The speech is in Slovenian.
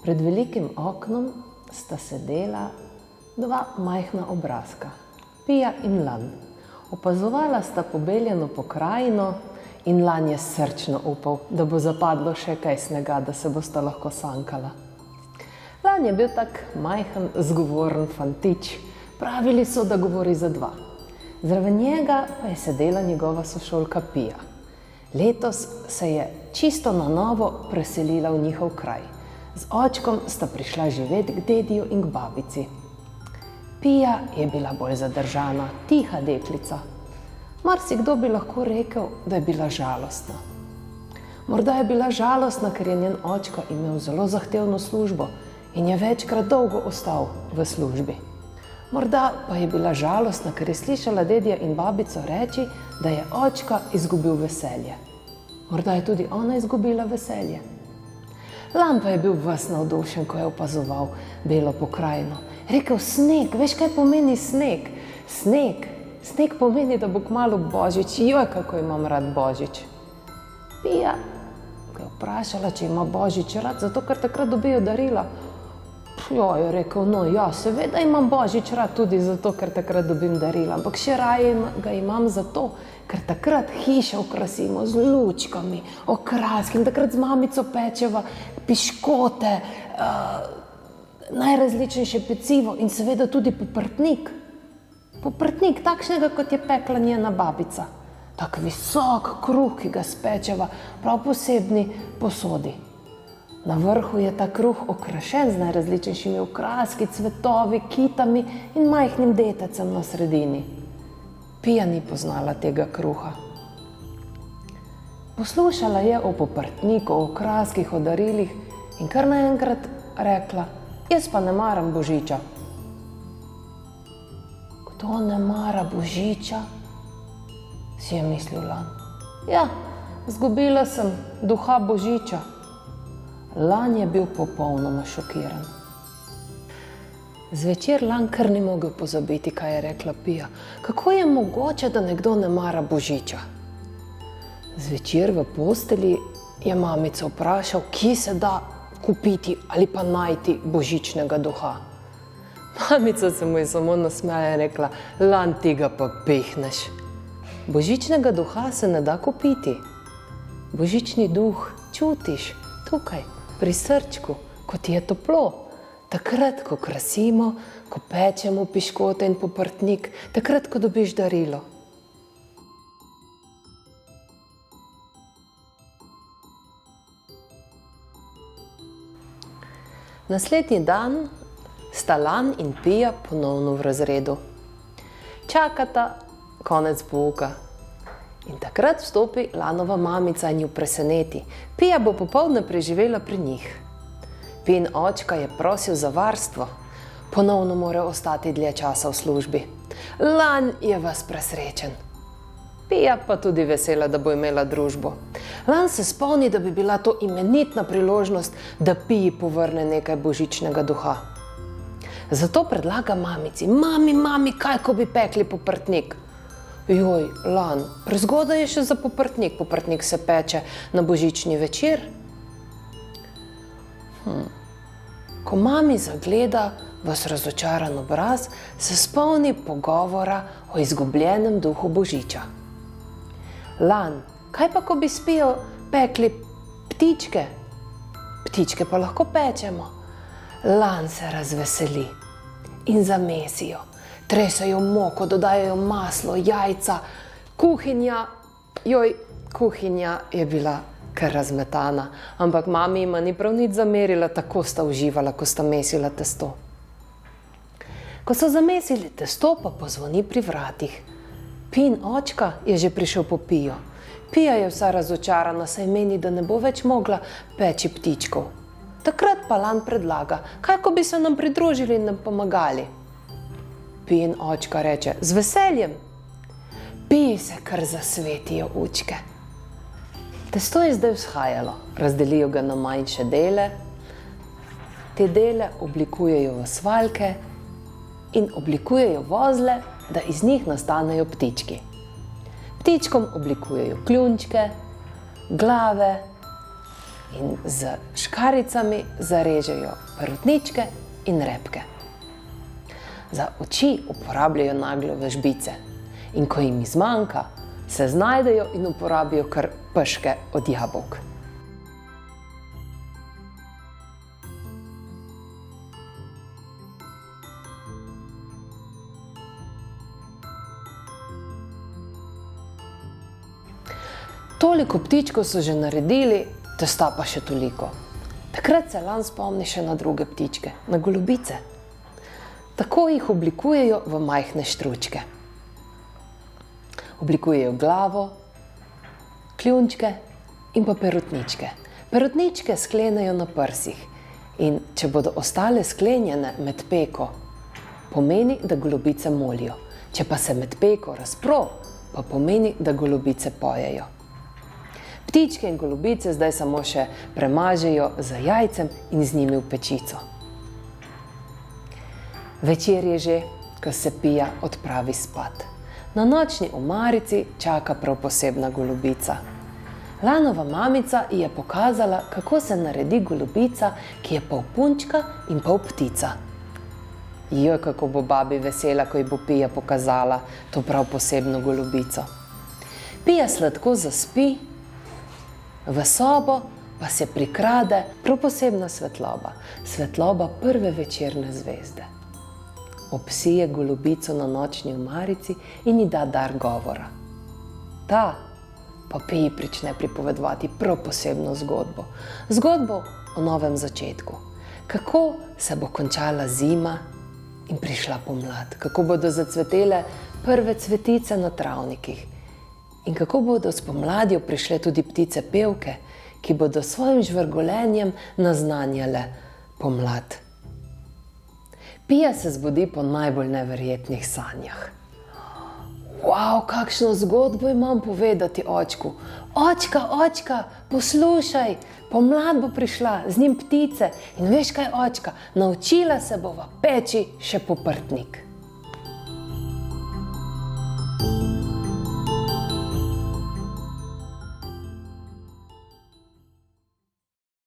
Pred velikim oknom sta sedela dva majhna obrazka, Pija in Lan. Opazovala sta pobeljeno pokrajino in Lan je srčno upal, da bo zapadlo še kaj snega, da se bosta lahko sankala. Lan je bil tak majhen, zgovoren fantič. Pravili so, da govori za dva. Zraven njega pa je sedela njegova sošolka Pija. Letos se je čisto na novo preselila v njihov kraj. Z očkom sta prišla živeti k dediju in k babici. Pija je bila bolj zadržana, tiha deklica. Marsikdo bi lahko rekel, da je bila žalostna. Morda je bila žalostna, ker je njen očko imel zelo zahtevno službo in je večkrat dolgo ostal v službi. Morda pa je bila žalostna, ker je slišala dedija in babico reči, da je očka izgubil veselje. Morda je tudi ona izgubila veselje. Lan pa je bil ves navdušen, ko je opazoval belo pokrajino. Rekel: sneg, veš, kaj pomeni sneg? Sneg pomeni, da bo kmalu Božič. Joj, kako imam rad Božič. Pija ga je vprašala, če ima Božič rad, zato ker takrat dobijo darila. Jo, je rekel: no ja, seveda imam Božič rad tudi zato, ker takrat dobim darila, ampak še raje ga imam zato, ker takrat hišo okrasimo z lučkami, okraski in takrat z mamico pečeva piškote, najrazličnejše pecivo in seveda tudi poprtnik. Poprtnik, takšnega, kot je pekla njena babica. Tak visok kruh, ki ga spečeva prav posebni posodi. Na vrhu je ta kruh okrašen z najrazličnejšimi okraski, cvetovi, kitami in majhnim detecem na sredini. Pija ni poznala tega kruha. Poslušala je o poprtniku, o okraskih, o darilih in kar naenkrat rekla: jaz pa ne maram Božiča. Kdo ne mara Božiča? Si je mislil Lan. Ja, izgubila sem duha Božiča. Lan je bil popolnoma šokiran. Zvečer Lan kar ni mogel pozabiti, kaj je rekla Pija. Kako je mogoče, da nekdo ne mara Božiča? Zvečer v postelji je mamico vprašal, kje se da kupiti ali pa najti božičnega duha. Mamica se mu je samo nasmejala in rekla: Lan, ti ga pa pihneš. Božičnega duha se ne da kupiti. Božični duh čutiš tukaj, pri srčku, ko ti je toplo. Takrat, ko krasimo, ko pečemo piškote in poprtnik, takrat, ko dobiš darilo. Naslednji dan sta Lan in Pija ponovno v razredu. Čakata konec pouka. In takrat vstopi Lanova mamica in ju preseneti. Pija bo popoldne preživela pri njih. Pijin očka je prosil za varstvo. Ponovno mora ostati dlje časa v službi. Lan je ves presrečen. Pija pa tudi vesela, da bo imela družbo. Lan se spomni, da bi bila to imenitna priložnost, da Piji povrne nekaj božičnega duha. Zato predlaga mamici: mami, kaj ko bi pekli poprtnik? Joj, Lan, prezgodaj je še za poprtnik. Poprtnik se peče na božični večer. Ko mami zagleda ves razočaran obraz, se spomni pogovora o izgubljenem duhu Božiča. Lan, kaj pa, ko bi s Pijo pekli ptičke? Ptičke pa lahko pečemo. Lan se razveseli in zamesijo. Tresajo moko, dodajajo maslo, jajca, kuhinja. Joj, kuhinja je bila kar razmetana, ampak mami jima ni prav nič zamerila, tako sta uživala, ko sta mesila testo. Ko so zamesili testo, pa pozvoni pri vratih. Pijin očka je že prišel po Pijo. Pija je vsa razočarana, saj meni, da ne bo več mogla peči ptičkov. Takrat pa Lan predlaga: kaj ko bi se nam pridružili in nam pomagali? Pijin očka reče: z veseljem. Piji se kar zasvetijo učke. Testo je zdaj vzhajalo, razdelijo ga na manjše dele. Te dele oblikujejo v svaljke in oblikujejo vozle, da iz njih nastanejo ptički. Ptičkom oblikujejo kljunčke, glave, in z škaricami zarežejo perutničke in repke. Za oči uporabljajo nageljove žbice in ko jim zmanjka, se znajdejo in uporabijo kar peške od jabolk. Toliko ptičkov so že naredili, testa pa še toliko. Takrat se Lan spomni še na druge ptičke, na golobice. Tako jih oblikujejo v majhne štručke. Oblikujejo glavo, kljunčke in pa perutničke. Perutničke sklenejo na prsih in če bodo ostale sklenjene med peko, pomeni, da golobice molijo. Če pa se med peko razpro, pa pomeni, da golobice pojejo. Ptičke in golobice zdaj samo še premažejo z jajcem in z njimi v pečico. Večer je že, ko se Pija odpravi spat. Na nočni omarici čaka prav posebna golobica. Lanova mamica ji je pokazala, kako se naredi golobica, ki je pol punčka in pol ptica. Joj, kako bo babi vesela, ko ji bo Pija pokazala to prav posebno golobico. Pija sladko zaspi, v sobo pa se prikrade prav posebna svetloba, svetloba prve večerne zvezde. Obsije golobico na nočni omarici in ji da dar govora. Ta pa Piji prične pripovedovati prav posebno zgodbo. Zgodbo o novem začetku. Kako se bo končala zima in prišla pomlad. Kako bodo zacvetele prve cvetice na travnikih. In kako bodo s pomladjo prišle tudi ptice pevke, ki bodo s svojim žvrgolenjem naznanjale pomlad. Pija se zbudi po najbolj neverjetnih sanjah. Wow, kakšno zgodbo imam povedati očku. Očka, očka, poslušaj, pomlad bo prišla, z njim ptice. In veš kaj, očka, naučila se bova peči še poprtnik.